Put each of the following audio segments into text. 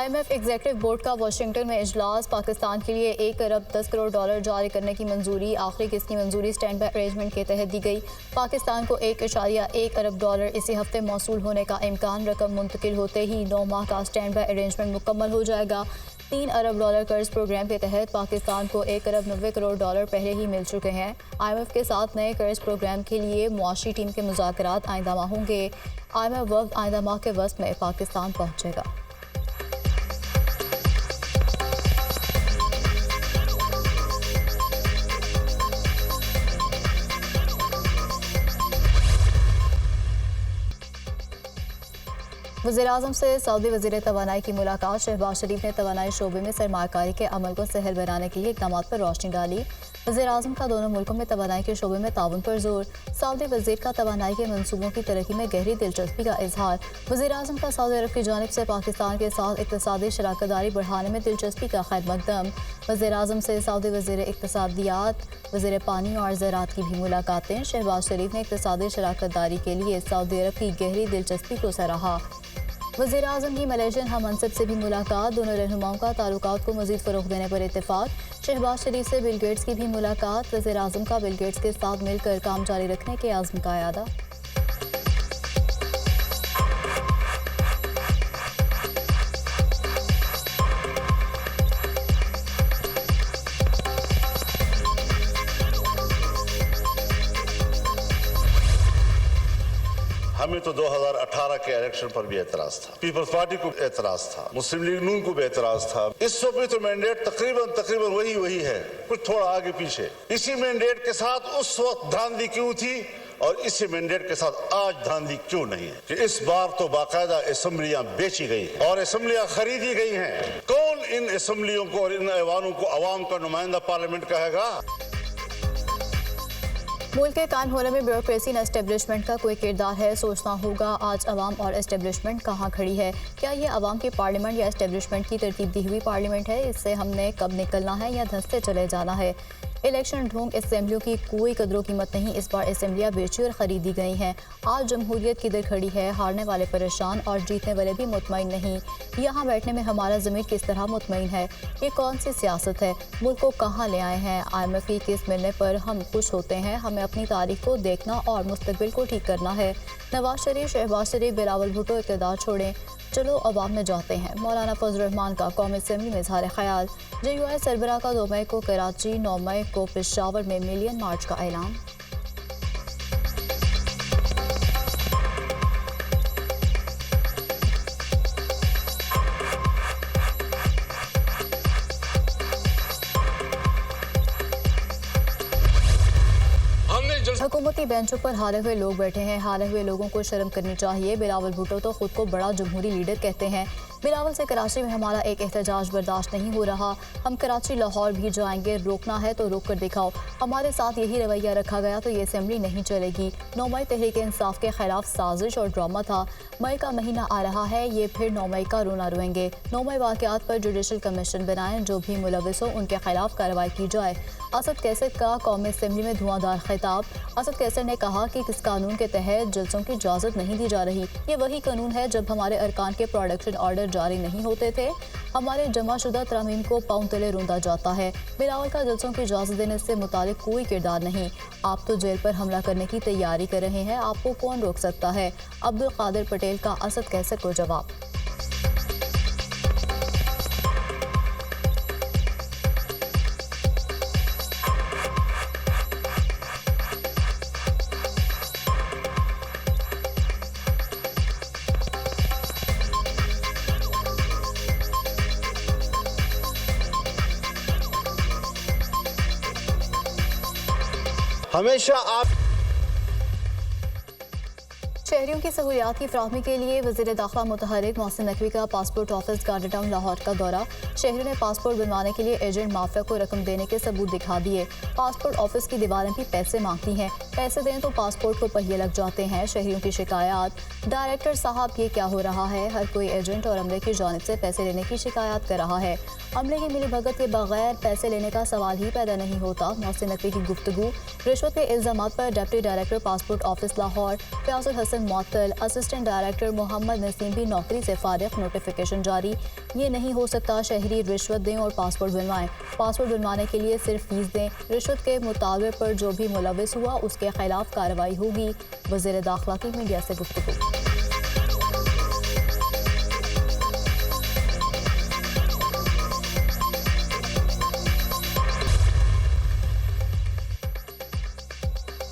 IMF executive board का Washington में इजलास। पाकिस्तान के लिए 1 अरब 10 करोड़ डॉलर जारी करने की मंजूरी। आखिरी किस्त की मंजूरी स्टैंड बाय अरेंजमेंट के तहत दी गई। पाकिस्तान को 1.1 अरब डॉलर इसी हफ्ते मौसूल होने का इम्कान। रकम मुंतकिल होते ही 9 माह का स्टैंड बाय अरेंजमेंट मुकम्मल हो जाएगा। 3 अरब डॉलर कर्ज प्रोग्राम के तहत पाकिस्तान को 1 अरब 90 करोड़ डॉलर पहले ही मिल चुके हैं। IMF के साथ नए कर्ज प्रोग्राम के लिए मुआशी टीम के मुज़ाकरात आइंदा माह होंगे। IMF वक्त आइंदा माह के वस्त में पाकिस्तान पहुँचेगा। वज़ीर-ए-आज़म से सऊदी वज़ीर तवानाई की मुलाकात। शहबाज शरीफ ने तवानाई शोबे में सरमाकारी के अमल को सहल बनाने के लिए इक़दाम पर रोशनी डाली। वज़ीर-ए-आज़म का दोनों मुल्कों में तवानाई के शोबे में ताउन पर जोर। सऊदी वज़ीर का तवानाई के मनसूबों की तरक्की में गहरी दिलचस्पी का इजहार। वज़ीर-ए-आज़म का सऊदी अरब की जानिब से पाकिस्तान के साथ इक़्तिसादी शराकतदारी बढ़ाने में दिलचस्पी का खैर मकदम। वज़ीर-ए-आज़म से सऊदी वज़ीर इक़्तिसादियात, वज़ीर पानी और ज़राअत की भी मुलाकातें। शहबाज शरीफ ने इक़्तिसादी शराकतदारी के लिए सऊदी अरब की गहरी दिलचस्पी को सराहा। वज़ीर-ए-आज़म की मलेशियन हममनसब से भी मुलाकात। दोनों रहनुमाओं का ताल्लुकात को मज़ीद फ़रोग़ देने पर इत्तेफ़ाक। शहबाज शरीफ से बिल गेट्स की भी मुलाकात। वज़ीर-ए-आज़म का बिल गेट्स के साथ मिलकर काम जारी रखने के आज़म का इरादा। हमें तो 2018 के इलेक्शन पर भी एतराज था, पीपल्स पार्टी को एतराज था, मुस्लिम लीग नून को भी एतराज था। इस वक्त भी तो मैंडेट तकरीबन वही है, कुछ थोड़ा आगे पीछे। इसी मैंडेट के साथ उस वक्त धांधली क्यों थी और इसी मैंडेट के साथ आज धांधली क्यों नहीं है कि इस बार तो बाकायदा असम्बलियां बेची गई और असम्बलियां खरीदी गई हैं। कौन इन असम्बलियों को और इन ऐवानों को अवाम का नुमाइंदा पार्लियामेंट कहेगा? मुल्क के कायम होने में ब्यूरोक्रेसी न एस्टेब्लिशमेंट का कोई किरदार है। सोचना होगा आज अवाम और एस्टेब्लिशमेंट कहाँ खड़ी है। क्या ये अवाम की पार्लियामेंट या एस्टेब्लिशमेंट की तरतीब दी हुई पार्लियामेंट है? इससे हमने कब निकलना है या धंसते चले जाना है? इलेक्शन ढोंग असम्बलियों की कोई कदरों कीमत नहीं। इस बार असम्बलियाँ बेची और ख़रीदी गई हैं। आज जमहूरियत किधर खड़ी है? हारने वाले परेशान और जीतने वाले भी मुतमईन नहीं। यहाँ बैठने में हमारा ज़मीर किस तरह मुतमईन है? ये कौन सी सियासत है? मुल्क को कहाँ ले आए हैं? IMF की किस्त मिलने पर हम खुश होते हैं। हमें अपनी तारीख को देखना और मुस्तकबिल को ठीक करना है। नवाज शरीफ, शहबाज शरीफ, बिलावल भुट्टो इक़्तिदार छोड़ें, चलो अवाम में जाते हैं। मौलाना फजल रहमान का कौमी असम्बली में इज़हार ख्याल। JUI सरबराह का 2 मई को कराची, 9 मई को पेशावर में मिलियन मार्च का ऐलान। हुकूमती बेंचों पर हारे हुए लोग बैठे हैं। हारे हुए लोगों को शर्म करनी चाहिए। बिलावल भुट्टो तो खुद को बड़ा जमहूरी लीडर कहते हैं। बिलावल से कराची में हमारा एक एहतजाज बर्दाश्त नहीं हो रहा। हम कराची लाहौर भी जाएंगे। रोकना है तो रोक कर दिखाओ। हमारे साथ यही रवैया रखा गया तो ये असम्बली नहीं चलेगी। 9 मई तहरीक इंसाफ के खिलाफ साजिश और ड्रामा था। मई का महीना आ रहा है, ये फिर 9 मई का रोना रोएंगे। 9 मई वाक़यात पर जुडिशल कमीशन बनाएं। जो भी मुलविस हो उनके खिलाफ कार्रवाई की जाए। असद कैसर का कौमी असम्बली में धुआंधार खिताब। असद कैसर ने कहा कि किस कानून के तहत जल्सों की इजाज़त नहीं दी जा रही। ये वही कानून है जब हमारे अरकान के प्रोडक्शन ऑर्डर जारी नहीं होते थे। हमारे जमाशुदा तरामीम को पाँव तले रूंधा जाता है। बिलावल का जल्सों की इजाज़त देने से मुतालिक कोई किरदार नहीं। आप तो जेल पर हमला करने की तैयारी कर रहे हैं, आपको कौन रोक सकता है? अब्दुल कादिर पटेल का असद कैसर को जवाब। हमेशा आप शहरियों की सहूलियात की फराहमी के लिए वज़ीर दाखिला मुतहरिक मोहसिन नकवी का passport office garden town Lahore का दौरा। शहरियों ने पासपोर्ट बनवाने के लिए एजेंट माफिया को रकम देने के सबूत दिखा दिए। पासपोर्ट ऑफिस की दीवारें भी पैसे मांगती हैं। पैसे दें तो पासपोर्ट को पहिए लग जाते हैं। शहरियों की शिकायत, डायरेक्टर साहब ये क्या हो रहा है? हर कोई एजेंट और अमले की जानिब से पैसे लेने की शिकायत कर रहा है। अमले की मिलीभगत के बगैर पैसे लेने का सवाल ही पैदा नहीं होता। मोहसिन नकवी की गुफ्तगू, रिश्वत के इल्जामात पर deputy director passport office Lahore Fayazul Hasan मुअत्तल, असिस्टेंट डायरेक्टर मोहम्मद नसीम भी नौकरी से फारिग, नोटिफिकेशन जारी। ये नहीं हो सकता, शहरी रिश्वत दें और पासपोर्ट बनवाएं। पासपोर्ट बनवाने के लिए सिर्फ फीस दें। रिश्वत के मुतालबे पर जो भी मुलविस हुआ उसके खिलाफ कार्रवाई होगी। वज़ीर दाखिला की मीडिया से गुफ्तगू।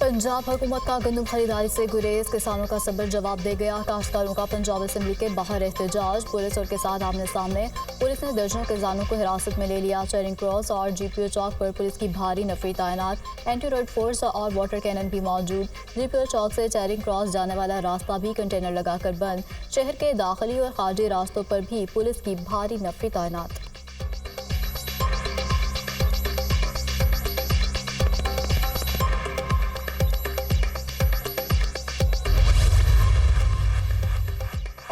पंजाब हुकूमत का गंदम खरीदारी से गुरेज, किसानों का सब्र जवाब दे गया। काश्तकारों का पंजाब असेंबली के बाहर एहतजाज, पुलिस और के साथ आमने सामने। पुलिस ने दर्जनों किसानों को हिरासत में ले लिया। चेरिंग क्रॉस और GPO चौक पर पुलिस की भारी नफरी तैनात, एंटी रोड फोर्स और वाटर कैनन भी मौजूद। GPO चौक से चेरिंग क्रॉस जाने वाला रास्ता भी कंटेनर लगाकर बंद। शहर के दाखिली और खारजी रास्तों पर भी पुलिस की भारी नफरी तैनात।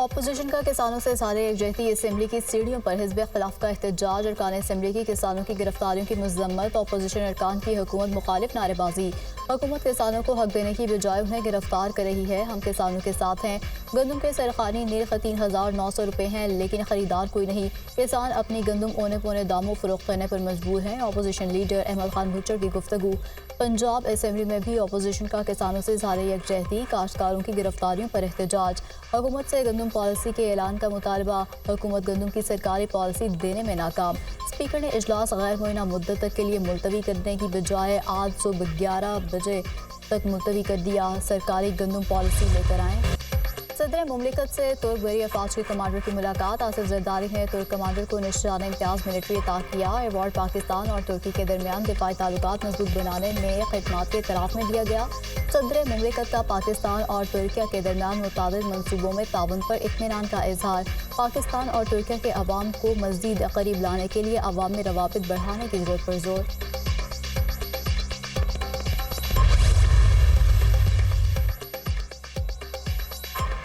अपोजिशन का किसानों से इज़हार यकजहती, असेंबली की सीढ़ियों पर हिज़्ब इख्तिलाफ का एहतजाज, अरकान असेंबली की किसानों की गिरफ्तारियों की मजम्मत, अपोजिशन अरकान की हुकूमत मुखालिफ नारेबाजी। हुकूमत किसानों को हक देने की बजाय उन्हें गिरफ्तार कर रही है। हम किसानों के साथ हैं। गंदम के सरखानी निर्ख 3900 रुपये हैं, लेकिन खरीदार कोई नहीं। किसान अपनी गंदम औने पौने दामों फरोख्त करने पर मजबूर हैं। अपोजिशन लीडर अहमद खान भुट्टर की गुफ्तगू। पंजाब असेंबली में भी अपोजिशन का किसानों से इज़हार यकजहती, काश्तकारों की गिरफ्तारियों पर एहतजाज। हुकूमत से गंदम पॉलिसी के ऐलान का मुतालबा, हुकूमत गंदम की सरकारी पॉलिसी देने में नाकाम। स्पीकर ने इजलास गैर मुअय्यना मुद्दत तक के लिए मुलतवी करने की बजाय आज सुबह 11 बजे तक मुलतवी कर दिया। सरकारी गंदम पॉलिसी लेकर आएँ। सदर मुमलिकत से तुर्क बरी अफवाज के कमांडर की मुलाकात, आसिफ जरदारी ने तुर्क कमांडर को निशान इम्तियाज़ मिलिट्री अता किया। अवार्ड पाकिस्तान और तुर्की के दरमियान दिफाई ताल्लुकात मजबूत बनाने में खिदमात के तराफ में दिया गया। सदर मुमलिकत का पाकिस्तान और तुर्किया के दरमियान मुताबिक मनसूबों में ताउन पर इत्मीनान का इजहार। पाकिस्तान और तुर्किया के अवाम को मज़ीद करीब लाने के लिए अवामी रवाबित बढ़ाने की जरूरत पर जोर।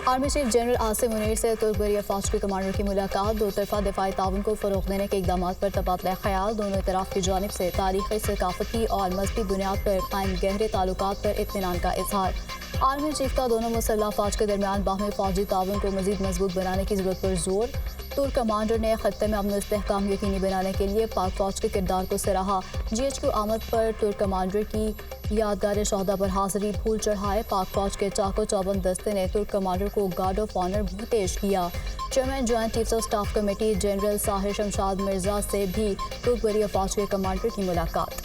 Army chief general Asim Munir से तुर्क बरी अफवाज के कमांडर की मुलाकात, दो तरफा दिफाई ताउन को फ़रोग़ देने के इक़दाम पर तबादला ख्याल। दोनों तरफ की जानिब से तारीख़ी, सकाफ़ती और मज़हबी बुनियाद पर कायम गहरे ताल्लुकात पर इत्मीनान का इजहार। आर्मी चीफ का दोनों मुसल्लह अफवाज के दरमियान बाहमी फ़ौजी ताउन को मज़ीद मजबूत बनाने की ज़रूरत पर जोर। तुर्क कमांडर ने खत्ते में अमन इस्तेहकाम यकीनी बनाने के लिए पाक फ़ौज के किरदार को सराहा। GHQ आमद पर तुर्क कमांडर की यादगार शोहदा पर हाजिरी, फूल चढ़ाए। पाक फ़ौज के चाको चौबंद दस्ते ने तुर्क कमांडर को गार्ड ऑफ ऑनर भी पेश किया। Chairman joint chiefs of staff committee general Sahir Shamshad Mirza से भी तुर्क बरी अफवाज के कमांडर की मुलाकात।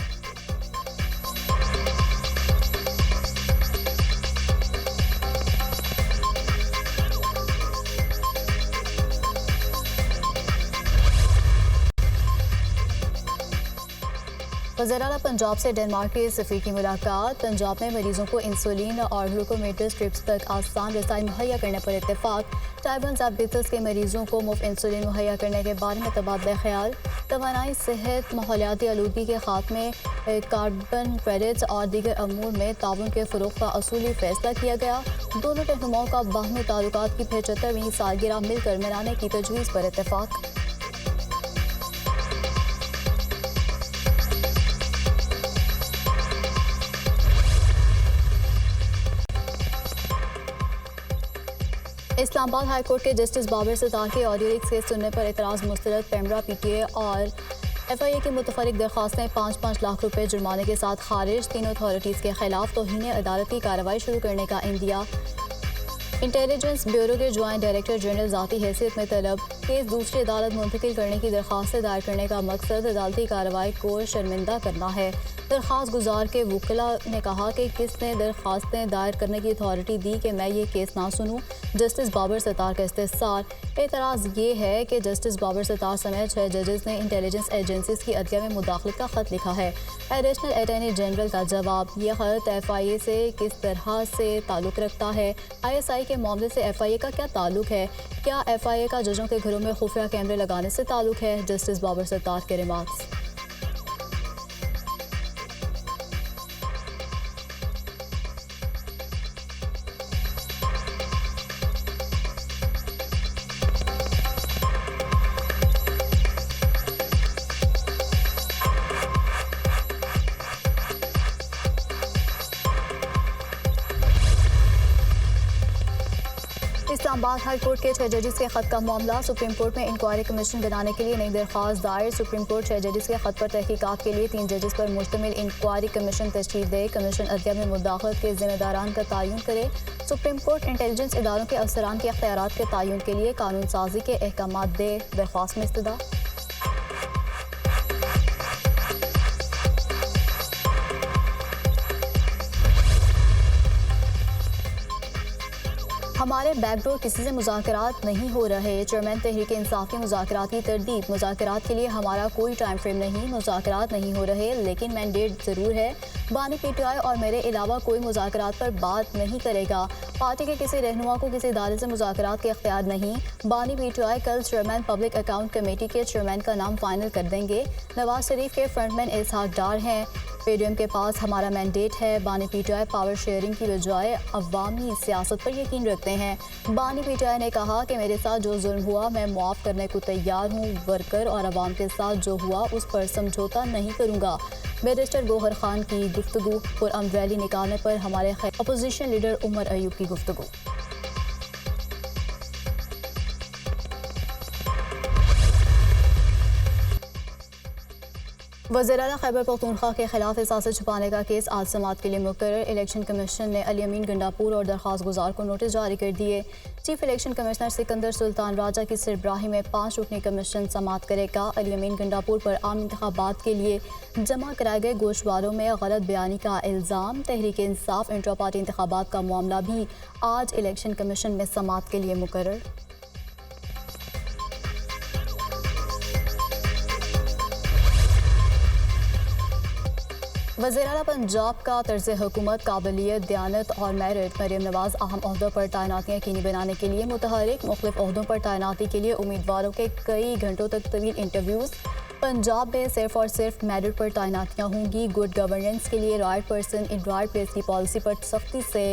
वज़ीर-ए-आला पंजाब से डेनमार्क के सफ़ीर की मुलाकात। पंजाब में मरीजों को इंसुलिन और ग्लूकोमीटर स्ट्रिप्स तक आसान रसाई मुहैया करने पर इत्तेफाक। टाइप 1 डायबिटीज़ के मरीजों को मुफ्त इंसुलिन मुहैया करने के बारे में तबादला ख्याल। तवानाई, सेहत, माहौलियाती आलूदगी के खात्मे, कार्बन क्रेडिट्स और दीगर अमूर में ताउन के फ़रोग़ का असूली फैसला किया गया। दोनों रहनुमाओं का बाहमी ताल्लुकात की 75वीं सालगिरह मिलकर मनाने की तजवीज़ पर इत्तेफाक। इस्लामाबाद हाई कोर्ट के जस्टिस बाबर सत्तार के ऑडियो लीक्स के सुनने पर एतराज़ मुस्तरद। पेमरा, PTA और FIA की मुतफरिक दरख्वास्तें 5-5 लाख रुपये जुर्माने के साथ खारिज। तीनों अथॉरिटीज़ के खिलाफ तौहीन अदालत की कार्रवाई शुरू करने का इंदिया। इंटेलिजेंस ब्यूरो के ज्वाइंट डायरेक्टर जनरल ज़ाती हैसियत में तलब। केस दूसरी अदालत मुंतकिल करने की दरख्वास्तें दायर करने का मकसद अदालती कार्रवाई को शर्मिंदा करना है। दरख्वास्त गुजार के वकीला ने कहा कि किसने दरख्वास्तें दायर करने की अथॉरिटी दी कि मैं ये केस ना सुनूं। जस्टिस बाबर सत्तार का इस्तेफसार। एतराज़ ये है कि जस्टिस बाबर सत्तार समेत 6 जजेस ने इंटेलिजेंस एजेंसीज की अदलिया में मुदाखलत का ख़त लिखा है। एडिशनल अटॉर्नी जनरल का जवाब। यह ख़त FIA से किस तरह से ताल्लुक़ रखता है? ISI के मामले से FIA का क्या ताल्लुक़ है? क्या FIA का जजों के घरों में खुफिया कैमरे लगाने से ताल्लुक़ है? जस्टिस बाबर सत्तार के रिमार्क्स। इस्लामाबाद हाई कोर्ट के 6 जजेस के खत का मामला, सुप्रीम कोर्ट में इंक्वायरी कमीशन बनाने के लिए नई दरख्वास्त दायर। सुप्रीम कोर्ट 6 जजेस के खत पर तहकीकात के लिए 3 जजेस पर मुश्तमिल इंक्वायरी कमीशन तश्कील दे। कमीशन अदलिया में मुदाखलत के जिम्मेदारान का तयन करे। सुप्रीम कोर्ट इंटेलिजेंस इदारों के अफसरान के अख्तियारात के तयन के लिए कानून साजी के अहकामात दे। दरख्वास्त में इस्तदा। हमारे बैकडोर किसी से मुज़ाकरात नहीं हो रहे। चेयरमैन तहरीक इंसाफ के मुज़ाकरात की तरदीद। मुज़ाकरात के लिए हमारा कोई टाइम फ्रेम नहीं, मुज़ाकरात नहीं हो रहे, लेकिन मैंडेट ज़रूर है। बानी पीटीआई और मेरे अलावा कोई मुज़ाकरात पर बात नहीं करेगा। पार्टी के किसी रहनुमा को किसी इदारे से मुज़ाकरात के इख्तियार नहीं। बानी पीटीआई कल चेयरमैन पब्लिक अकाउंट कमेटी के चेयरमैन का नाम फाइनल कर देंगे। नवाज शरीफ के फ्रंटमैन इसहाक डार हैं। पीडीएम के पास हमारा मैंडेट है। बानी पीटीआई पावर शेयरिंग की बजाय अवामी सियासत पर यकीन रखते हैं। बानी पीटीआई ने कहा कि मेरे साथ जो जुल्म हुआ मैं मुआफ़ करने को तैयार हूँ। वर्कर और अवाम के साथ जो हुआ उस पर समझौता नहीं करूँगा। बैरिस्टर गौहर खान की गुफ्तगू। पुरअमन रैली निकालने पर हमारे अपोजिशन लीडर उमर अयूब की गुफ्तगू। वज़ीर-ए-आला खैबर पख्तूनख्वा के खिलाफ एहसास छुपाने का केस आज समाअत के लिए मुकर्रर। इलेक्शन कमीशन ने अली अमीन गंडापुर और दरख्वास्त गुजार को नोटिस जारी कर दिए। Chief election commissioner Sikandar Sultan Raja की सरबराही में 5 रुकनी कमीशन समाअत करेगा। अली अमीन गंडापुर पर आम इंतखाबात के लिए जमा कराए गए गोशवारों में गलत बयानी का इल्ज़ाम। तहरीक इंसाफ इंट्रा पार्टी इंतखाबात का मामला भी आज इलेक्शन कमीशन में समाअत के लिए मुकर्रर। वज़ीर-ए-आला पंजाब का तर्ज़ हुकूमत, काबिलियत, दयानत और मेरिट। मरीम नवाज अहम ओहदों पर तैनातियाँ यकीनी बनाने के लिए मुतहरिक। मुख्तलिफ ओहदों पर तैनाती के लिए उम्मीदवारों के कई घंटों तक तवील इंटरव्यूज़। पंजाब में सिर्फ और सिर्फ मेरिट पर तैनातियाँ होंगी। गुड गवर्नेंस के लिए right person in right place की पॉलिसी पर सख्ती से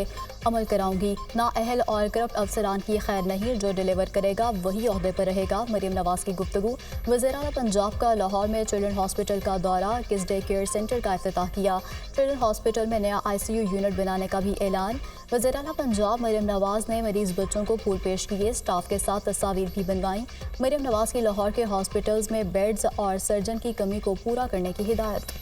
अमल कराऊंगी। नाअहल और करप्ट अफसरान की खैर नहीं, जो डिलीवर करेगा वही ओहदे पर रहेगा। मरीम नवाज की गुफ्तगू। वज़ीर-ए-आला पंजाब का लाहौर में चिल्ड्रन हॉस्पिटल का दौरा, किड्स डे केयर सेंटर का इफ्तिताह किया। चिल्ड्रन हॉस्पिटल में नया ICU यूनिट बनाने का भी ऐलान। वज़ीर-ए-आला पंजाब मरीम नवाज ने मरीज बच्चों को फूल पेश किए। स्टाफ के साथ तस्वीर भी बनवाई। मरीम नवाज की लाहौर के हॉस्पिटल्स में बेड्स और सर्जन की कमी को पूरा करने की हिदायत।